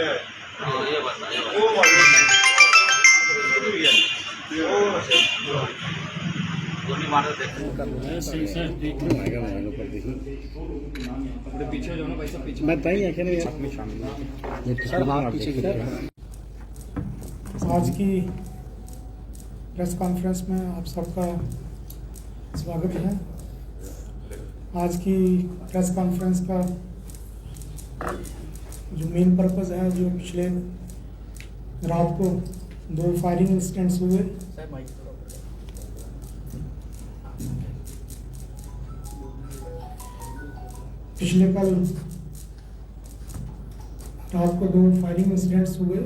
पीछे जो ना भाई साहब पीछे मैं तय आखिर आज की प्रेस कॉन्फ्रेंस में आप सबका स्वागत है। आज की प्रेस कॉन्फ्रेंस का जो मेन पर्पस है, जो पिछले रात को 2 फायरिंग इंसिडेंट्स हुए, पिछले कल रात को 2 फायरिंग इंसिडेंट्स हुए,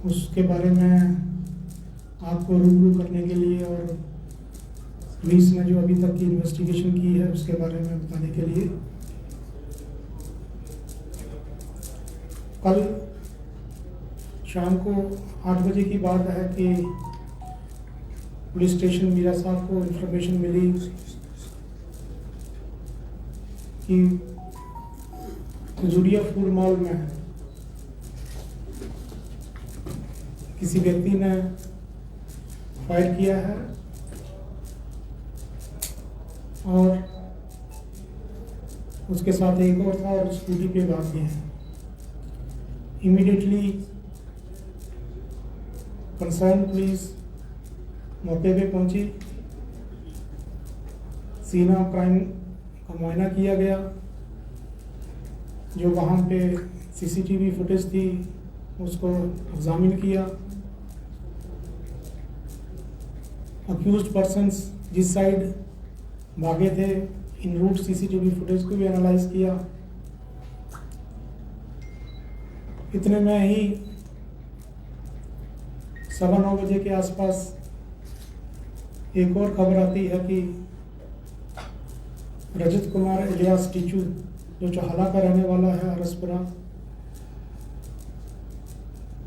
उसके बारे में आपको रूबरू करने के लिए और पुलिस ने जो अभी तक की इन्वेस्टिगेशन की है उसके बारे में बताने के लिए कल शाम को 8 बजे की बात है कि पुलिस स्टेशन मीरा साहब को इंफॉर्मेशन मिली कि खजूरिया फूड मॉल में किसी व्यक्ति ने फायर किया है और उसके साथ एक और था और स्कूटी पे भाग गए हैं। इमीडिएटली कंसर्न पुलिस मौके पे पहुंची, सीन ऑफ क्राइम का मुआयना किया गया। जो वहाँ पे सीसीटीवी फुटेज थी उसको एग्जामिन किया। अक्यूज्ड पर्सन्स जिस साइड भागे थे इन रूट सीसीटीवी फुटेज को भी एनालाइज किया। इतने में ही 9:15 बजे के आसपास एक और खबर आती है कि रजत कुमार इलियास टीचू, जो चौहाला का रहने वाला है आरसपुरा,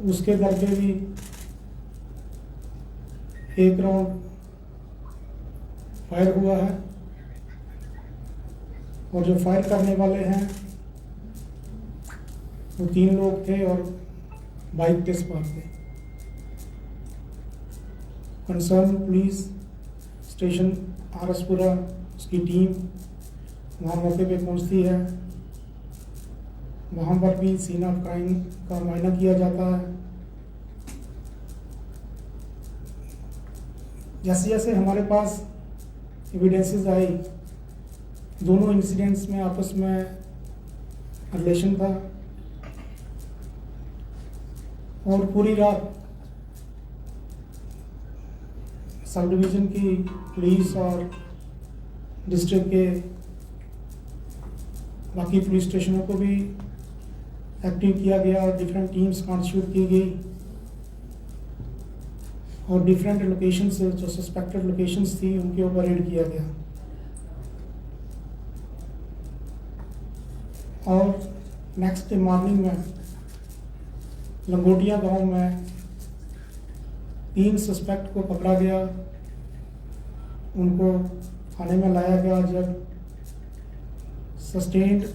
उसके घर पे भी एक राउंड फायर हुआ है और जो फायर करने वाले हैं वो 3 लोग थे और बाइक पे सवार थे। कंसर्न पुलिस स्टेशन आरसपुरा, उसकी टीम वहाँ मौके पे पहुँचती है। वहाँ पर भी सीन ऑफ क्राइम का मुआयना किया जाता है। जैसे जैसे हमारे पास एविडेंसेस आई, दोनों इंसिडेंट्स में आपस में रिलेशन था और पूरी रात सब डिवीज़न की पुलिस और डिस्ट्रिक्ट के बाकी पुलिस स्टेशनों को भी एक्टिव किया गया और डिफरेंट टीम्स कॉन्स्टिट्यूट की गई और डिफरेंट लोकेशन से जो सस्पेक्टेड लोकेशंस थी उनके ऊपर रेड किया गया। और नेक्स्ट डे मॉर्निंग में लंगोटिया गांव में 3 सस्पेक्ट को पकड़ा गया। उनको थाने में लाया गया। जब सस्टेन्ड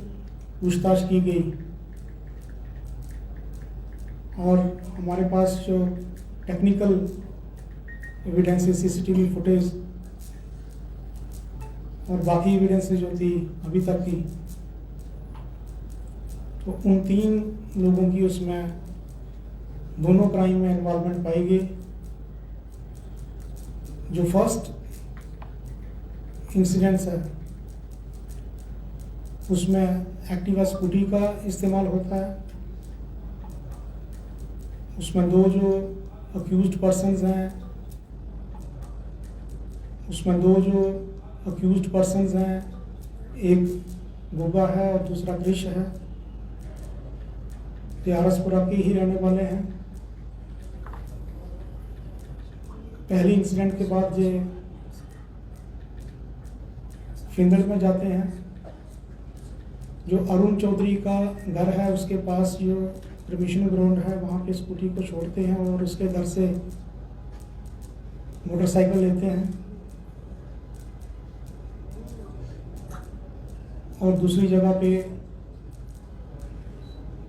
पूछताछ की गई और हमारे पास जो टेक्निकल एविडेंसेस, सीसीटीवी फुटेज और बाकी एविडेंसेस जो थी अभी तक की, तो उन 3 लोगों की उसमें दोनों क्राइम में इन्वॉल्वमेंट पाई गई। जो फर्स्ट इंसिडेंट्स है उसमें एक्टिवा स्कूटी का इस्तेमाल होता है। उसमें 2 जो अक्यूज्ड पर्सन्स हैं, एक गोगा है और दूसरा कृष है, ये आरसपुरा के ही रहने वाले हैं। पहली इंसिडेंट के बाद ये फिंदड़ में जाते हैं। जो अरुण चौधरी का घर है उसके पास जो परमिशन ग्राउंड है वहाँ पे स्कूटी को छोड़ते हैं और उसके घर से मोटरसाइकिल लेते हैं और दूसरी जगह पे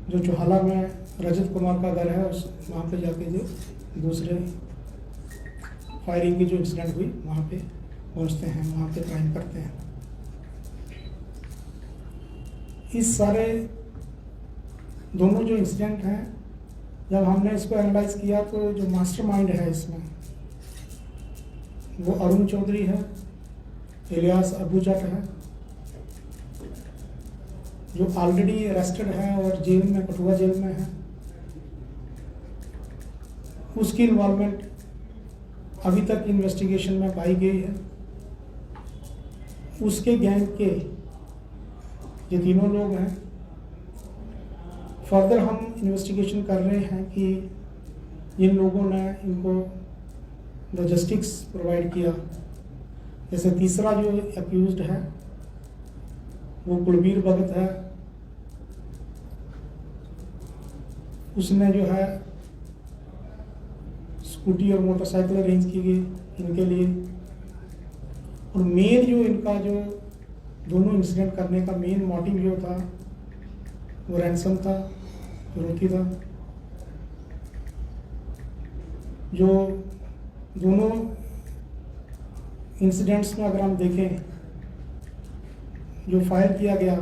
जो चौहाला में रजत कुमार का घर है उस वहाँ पे जाके जो दूसरे फायरिंग की जो इंसिडेंट हुई वहाँ पे पहुँचते हैं, वहाँ पे क्राइम करते हैं। इस सारे दोनों जो इंसिडेंट हैं, जब हमने इसको एनालाइज किया तो जो मास्टरमाइंड है इसमें वो अरुण चौधरी है, इलियास अबू जट है, जो ऑलरेडी अरेस्टेड है और जेल में, कठुआ जेल में है। उसकी इन्वॉल्वमेंट अभी तक इन्वेस्टिगेशन में पाई गई है। उसके गैंग के ये तीनों लोग हैं। फर्दर हम इन्वेस्टिगेशन कर रहे हैं कि जिन लोगों ने इनको लॉजिस्टिक्स प्रोवाइड किया, जैसे तीसरा जो एक्यूज्ड है वो कुलबीर भगत है, उसने जो है स्कूटी और मोटरसाइकिल अरेंज की गई इनके लिए। और मेन जो इनका जो दोनों इंसिडेंट करने का मेन मोटिव जो था वो रैंसम था, फिरौती था। जो दोनों इंसिडेंट्स में अगर हम देखें, जो फायर किया गया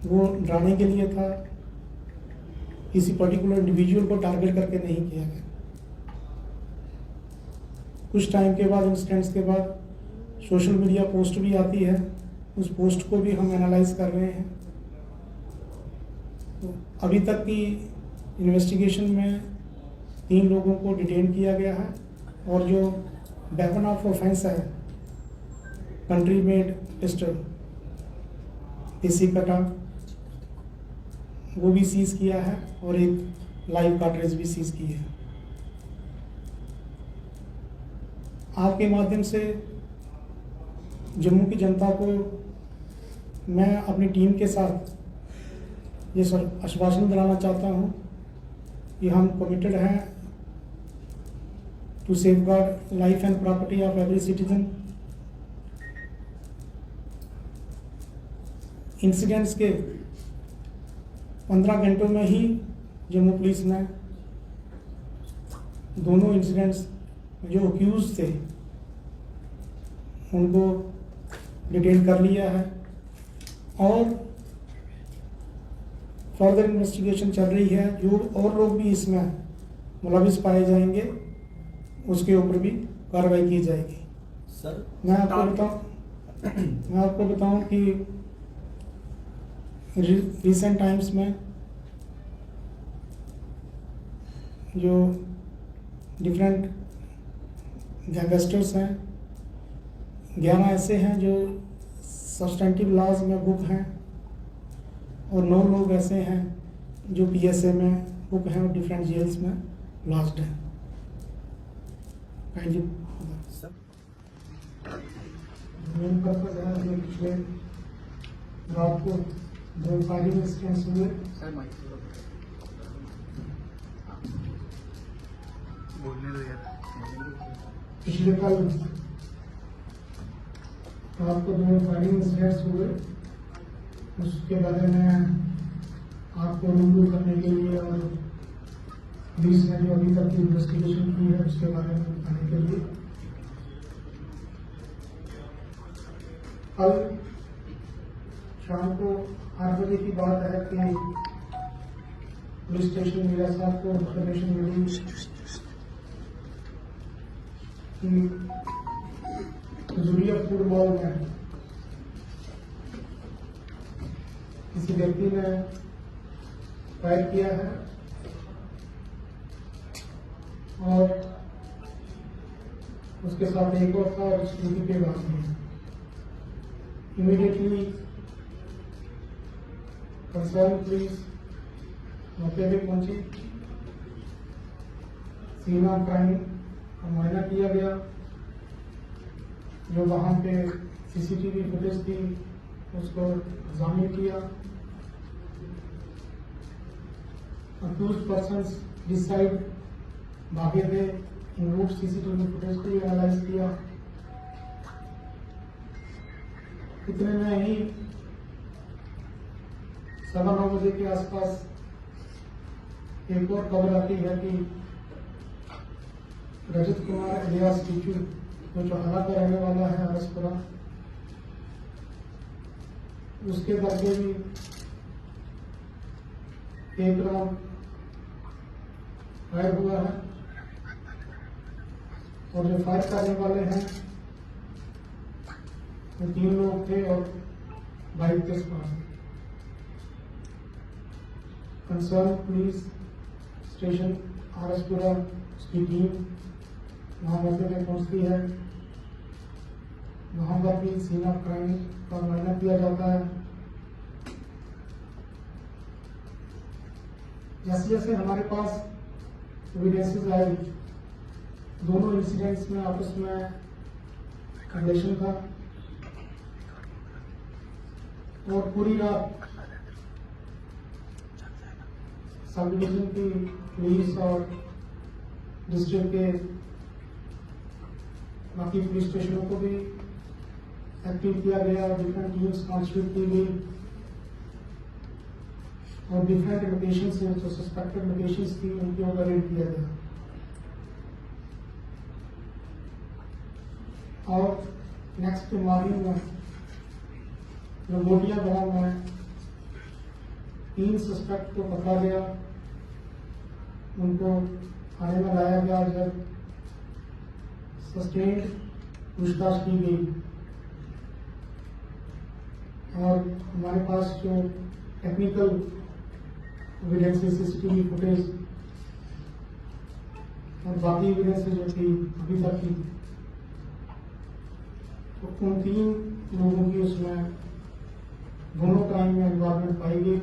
वो डराने के लिए था, किसी पर्टिकुलर इंडिविजुअल को टारगेट करके नहीं किया गया। कुछ टाइम के बाद, इंसिडेंट्स के बाद सोशल मीडिया पोस्ट भी आती है, उस पोस्ट को भी हम एनालाइज कर रहे हैं। तो अभी तक की इन्वेस्टिगेशन में 3 लोगों को डिटेन किया गया है और जो वेपन ऑफ ऑफेंस है, कंट्री मेड पिस्टल देसी कटा, वो भी सीज किया है और एक लाइव कार्ट्रिज भी सीज की है। आपके माध्यम से जम्मू की जनता को मैं अपनी टीम के साथ ये आश्वासन दिलाना चाहता हूँ कि हम कमिटेड हैं to safeguard life and property of every citizen. Incidents के 15 घंटों में ही जम्मू पुलिस ने दोनों इंसिडेंट्स जो अक्यूज थे उनको डिटेन कर लिया है और फर्दर इन्वेस्टिगेशन चल रही है। जो और लोग भी इसमें मुलविस पाए जाएंगे उसके ऊपर भी कार्रवाई की जाएगी। सर मैं आपको बताऊं कि रिसेंट टाइम्स में जो डिफरेंट गैंगस्टर्स हैं, 11 ऐसे हैं जो सब्सटेंटिव लॉज में बुक हैं और 9 लोग ऐसे हैं जो PSA में बुक हैं और डिफरेंट जेल्स में लॉज्ड हैं। Thank you. मेन पर्पज है जो पिछले रात को 2 फायरिंग इंसिडेंट्स हुए, पिछले कल रात को 2 फायरिंग इंसिडेंट्स हुए, उसके बारे में आपको रूबरू करने के लिए और पुलिस ने जो अभी तक की इन्वेस्टिगेशन की है उसके बारे में बताने के लिए। कल शाम को 8 बजे की बात है कि पुलिस स्टेशन मीरा साहब को इन्फॉर्मेशन मिली कि जुड़िया फूड मॉल में किसी व्यक्ति ने फायर किया है और उसके साथ एक और था और स्कूटी पे बात हुई। इमीडिएटली कंसर्न पुलिस मौके पे पहुंची, सीन ऑफ क्राइम का मुआयना किया गया। जो वहाँ पे CCTV फुटेज थी उसको एग्जामिन किया। अक्यूज्ड पर्सन्स जिस साइड भागे थे इन रूट CCTV फुटेज को एनालाइज किया। इतने में ही 9:15 के आसपास एक और खबर आती है कि रजत कुमार इलियास टीचू जो चौहाना का रहने वाला है आरसपुरा, उसके बदले भी एक राउंड फायर हुआ है और जो फायर करने वाले हैं वो 3 लोग थे और बाइक के सवार। कंसर्न पुलिस स्टेशन आरसपुरा उसकी टीम वहां मौके पर पहुंचती है। वहां पर भी सीन ऑफ क्राइम का मुआयना किया जाता है। जैसे जैसे हमारे पास एविडेंसेस आए, दोनों इंसिडेंट्स में आपस में रिलेशन था और पूरी रात सब डिवीजन की पुलिस और डिस्ट्रिक्ट के बाकी पुलिस स्टेशनों को भी एक्टिव किया गया, डिफरेंट टीम्स कॉन्स्टिट्यूट की गई और डिफरेंट लोकेशन से जो सस्पेक्टेड लोकेशन थी उनके ऊपर रेड किया गया। और नेक्स्ट मॉर्निंग में लंगोटिया गांव में 3 सस्पेक्ट को पकड़ा गया, उनको थाने में लाया गया। जब सस्टेन्ड पूछताछ की गई और हमारे पास जो टेक्निकल एविडेंस सीसीटीवी फुटेज और बाकी एविडेंस जो थी अभी तक की, तो उन 3 लोगों की उसमें दोनों क्राइम में इन्वॉल्वमेंट पाई गई।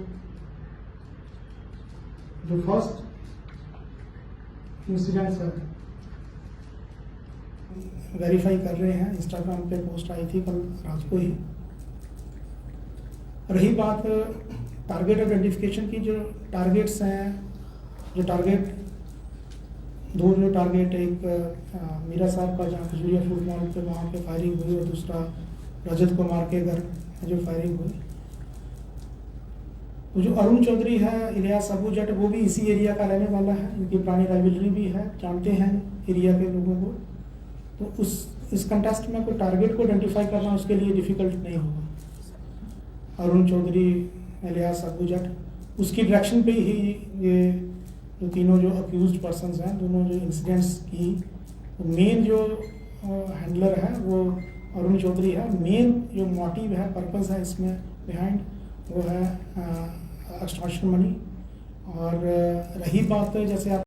जो फर्स्ट इंसिडेंट है वेरीफाई कर रहे हैं, इंस्टाग्राम पे पोस्ट आई थी कल रात को ही। रही बात टारगेट आइडेंटिफिकेशन की, जो टारगेट्स हैं, जो टारगेट दो जो टारगेट, एक मीरा साहब का जहाँ खजूरिया फूड मॉल पे वहाँ पे फायरिंग हुई और दूसरा रजत कुमार के घर जो फायरिंग हुई। तो जो अरुण चौधरी है इलियास अबू जट, वो भी इसी एरिया का रहने वाला है, इनकी पुरानी राइवलरी भी है, जानते हैं एरिया के लोगों को। तो इस कंटेस्ट में कोई टारगेट को आइडेंटिफाई करना उसके लिए डिफिकल्ट नहीं होगा। अरुण चौधरी इलियास अबू जट, उसकी डायरेक्शन पे ही ये जो तीनों जो अक्यूज्ड पर्सन्स हैं, दोनों जो इंसिडेंट्स की, तो मेन जो हैंडलर है वो अरुण चौधरी है। मेन जो मोटिव है, पर्पस है इसमें बिहाइंड, वो है एक्सटॉर्शन मनी। और रही बात जैसे आप